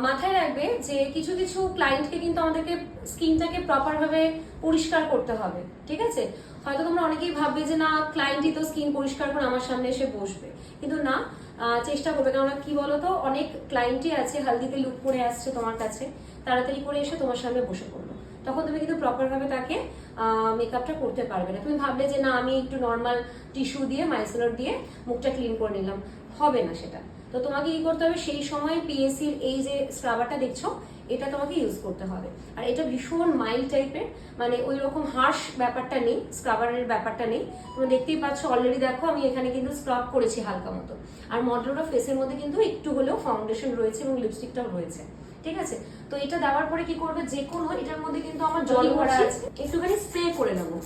মাথায় রাখবে যে কিছু কিছু ক্লায়েন্টকে কিন্তু আমাদেরকে স্কিনটাকে প্রপার ভাবে পরিষ্কার করতে হবে, ঠিক আছে? হয়তো তোমরা অনেকেই ভাববে যে না, ক্লায়েন্টই তো স্কিন পরিষ্কার করে আমার সামনে এসে বসবে, কিন্তু না, চেষ্টা করবে। কেননা কি বলতো, অনেক ক্লায়েন্টই আছে হালদিতে লুক করে আসছে তোমার কাছে, তাড়াতাড়ি করে এসে তোমার সামনে বসে পড়লো, তখন তুমি কিন্তু প্রপার ভাবে তাকে মেকআপটা করতে পারবে না। তুমি ভাবলে যে না, আমি একটু নর্মাল টিস্যু দিয়ে মাইসেলর দিয়ে মুখটা ক্লিন করে নিলাম, হবে না সেটা। তো তোমাকে কি করতে হবে, সেই সময় পিএসির এই যে স্ক্রাবারটা দেখছো, এটা তোমাকে ইউজ করতে হবে। আর এটা ভীষণ মাইল্ড টাইপের, মানে ওই রকম হার্শ ব্যাপারটা নেই, স্ক্রাবারের ব্যাপারটা নেই। তুমি দেখতেই পাচ্ছ, অলরেডি দেখো আমি এখানে কিন্তু স্ক্রাব করেছি হালকা মতো। আর মডেলটা ফেসের মধ্যে কিন্তু একটু হলেও ফাউন্ডেশন রয়েছে এবং লিপস্টিকটাও রয়েছে, ঠিক আছে? তো এটা দেওয়ার পরে কি করবে, যে কোনো, এটার মধ্যে কিন্তু আমার জল ভরা আছে, একটুখানি স্প্রে করে নেবো,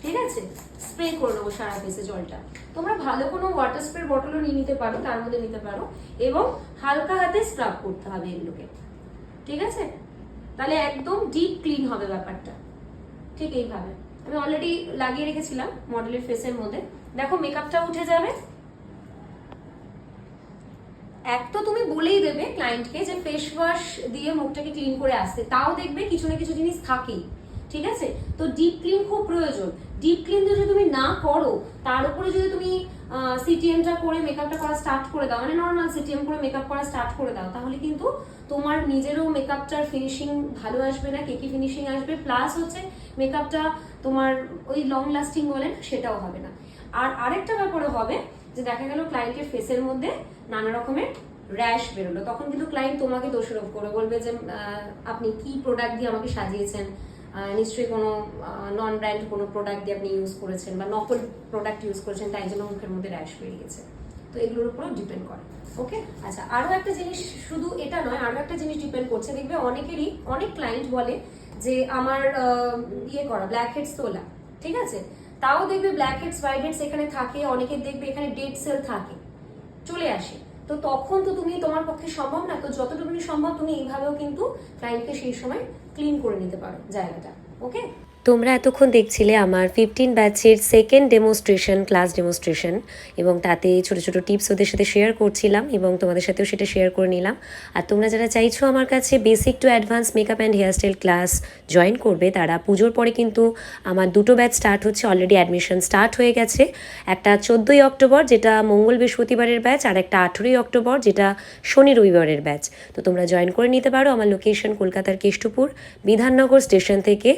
ঠিক আছে? স্প্রে করে নেবো সারা ফেসে জলটা। তোমরা ভালো কোনো ওয়াটার স্প্রে বটলও নিয়ে নিতে পারো, তার মধ্যে নিতে পারো, এবং হালকা হাতে স্ক্রাব করতে হবে এগুলোকে, ঠিক আছে? তাহলে একদম ডিপ ক্লিন হবে ব্যাপারটা, ঠিক এইভাবে। আমি অলরেডি লাগিয়ে রেখেছিলাম মডেলের ফেসের মধ্যে, দেখো মেকআপটা উঠে যাবে। এক তো তুমি বলেই দেবে ক্লায়েন্টকে যে ফেস ওয়াশ দিয়ে মুখটাকে ক্লিন করে আসতে, তাও দেখবে কিছু না কিছু জিনিস থাকেই, ঠিক আছে? তো ডিপ ক্লিন খুব প্রয়োজন। ডিপ ক্লিন যদি তুমি না করো, তার উপরে যদি তুমি সিটিএমটা করে মেকআপটা করা স্টার্ট করে দাও, মানে নর্মাল সিটিএম করে মেকআপ করা স্টার্ট করে দাও, তাহলে কিন্তু তোমার নিজেরও মেকআপটার ফিনিশিং ভালো আসবে না, কেকি ফিনিশিং আসবে, প্লাস হচ্ছে মেকআপটা তোমার ওই লং লাস্টিং বলে সেটাও হবে না। আর আরেকটা ব্যাপারে হবে যে দেখা গেল ক্লায়েন্টের ফেসের মধ্যে নানা রকমের র্যাশ বেরোলো, তখন কিন্তু ক্লায়েন্ট তোমাকে দোষারোপ করে বলবে যে আপনি কি প্রোডাক্ট দিয়ে আমাকে সাজিয়েছেন, নিশ্চয়ই কোনো নন ব্র্যান্ড কোনো প্রোডাক্ট দিয়ে আপনি ইউজ করেছেন বা নকল প্রোডাক্ট ইউজ করেছেন, তাই জন্য মুখের মধ্যে র্যাশ বেরিয়ে গেছে। তো এগুলোর উপরও ডিপেন্ড করে, ওকে? আচ্ছা, আরও একটা জিনিস, শুধু এটা নয়, আরও একটা জিনিস ডিপেন্ড করছে। দেখবে অনেকেরই, অনেক ক্লায়েন্ট বলে যে আমার ইয়ে করা ব্ল্যাক হেডস তোলা, ঠিক আছে? তাও দেখবে ব্ল্যাক হেডস হোয়াইট হেডস এখানে থাকে, অনেকের দেখবে এখানে ডেড সেল থাকে, চলে আসে। তো তখন তো তুমি, তোমার পক্ষে সম্ভব না, তো যতটুকুনি সম্ভব তুমি এইভাবেও কিন্তু ক্লায়েন্টকে সেই সময় ক্লিন করে নিতে পারো জায়গাটা, ওকে? তোমরা এতক্ষণ দেখছিলে আমার 15 ব্যাচের সেকেন্ড ডেমনস্ট্রেশন, ক্লাস ডেমনস্ট্রেশন, এবং তাতে ছোটো ছোটো টিপস ওদের সাথে শেয়ার করছিলাম এবং তোমাদের সাথেও সেটা শেয়ার করে নিলাম। আর তোমরা যারা চাইছো আমার কাছে basic to advance makeup and hairstyle class join করবে, তারা পুজোর পরে কিন্তু আমার দুটো ব্যাচ স্টার্ট হচ্ছে, অলরেডি অ্যাডমিশন স্টার্ট হয়ে গেছে। একটা 14ই অক্টোবর যেটা মঙ্গল বৃহস্পতিবারের ব্যাচ, আর একটা 18ই অক্টোবর যেটা শনি রবিবারের ব্যাচ। তো তোমরা জয়েন করে নিতে পারো। আমার লোকেশন কলকাতার কেষ্টপুর, বিধাননগর স্টেশন থেকে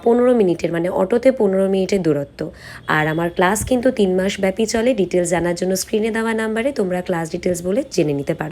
15 মিনিটের, মানে অটোতে 15 মিনিটের দূরত্ব। আর আমার ক্লাস কিন্তু 3 মাস ব্যাপী চলে। ডিটেলস জানার জন্য স্ক্রিনে দেওয়া নাম্বারে তোমরা ক্লাস ডিটেলস বলে জেনে নিতে পারো।